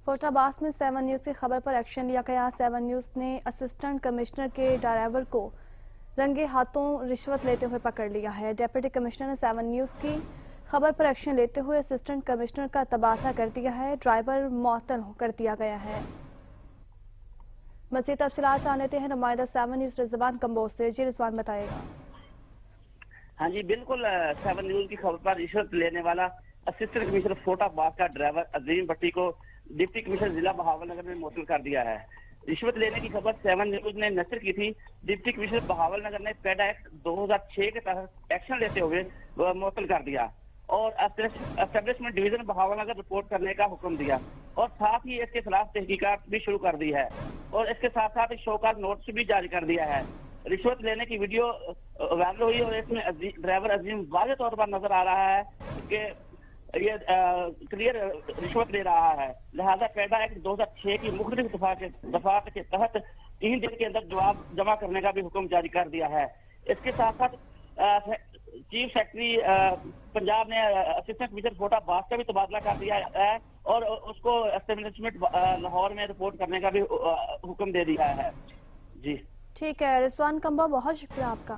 Quota باس میں 7 news کی خبر پر ایکشن لیا گیا۔ 7 نیوز نے اسسٹنٹ کمشنر کے ڈرائیور کو رنگے ہاتھوں رشوت لیتے ہوئے پکڑ لیا ہے۔ ڈپٹی کمشنر نے 7 نیوز کی خبر پر ایکشن لیتے ہوئے اسسٹنٹ کمشنر کا تبادلہ کر دیا ہے۔ ڈرائیور معطل کر دیا گیا ہے۔ مزید تفصیلات جان لیتے ہیں نمائندہ 7 نیوز رضوان کمبوز سے۔ جی رضوان بتائے گا۔ ہاں جی بالکل 7 نیوز کی خبر پر رشوت لینے والا اسسٹنٹ کمشنر کوٹا باس کا ڈرائیور عظیم بٹی کو ڈپٹی کمشنر ضلع بہاول نگر میں معطل کر دیا ہے۔ رشوت لینے کی خبر 7 نیوز نے نشر کی تھی۔ ڈپٹی کمشنر بہاول نگر نے پیڈا ایکٹ 2006 کے تحت ایکشن لیتے ہوئے معطل کر دیا اور establishment division Bahawal Nagar report کرنے کا حکم دیا اور ساتھ ہی اس کے خلاف تحقیقات بھی شروع کر دی ہے اور اس کے ساتھ ساتھ شوکاز نوٹس بھی جاری کر دیا ہے۔ رشوت لینے کی ویڈیو وائرل ہوئی اور اس میں ڈرائیور عظیم واضح طور پر نظر آ رہا ہے کہ یہ کلیئر رشوت لے رہا ہے، لہذا پیڈا ایکٹ 2006 کی مختلف دفعات کے تحت 3 دن کے اندر جواب جمع کرنے کا بھی حکم جاری کر دیا ہے۔ اس کے ساتھ ساتھ چیف سیکرٹری پنجاب نے اسسٹنٹ کمشنر کوٹا باس کا بھی تبادلہ کر دیا ہے اور اس کو اسٹیبلشمنٹ لاہور میں رپورٹ کرنے کا بھی حکم دے دیا ہے۔ جی ٹھیک ہے رضوان کمبا، بہت شکریہ آپ کا۔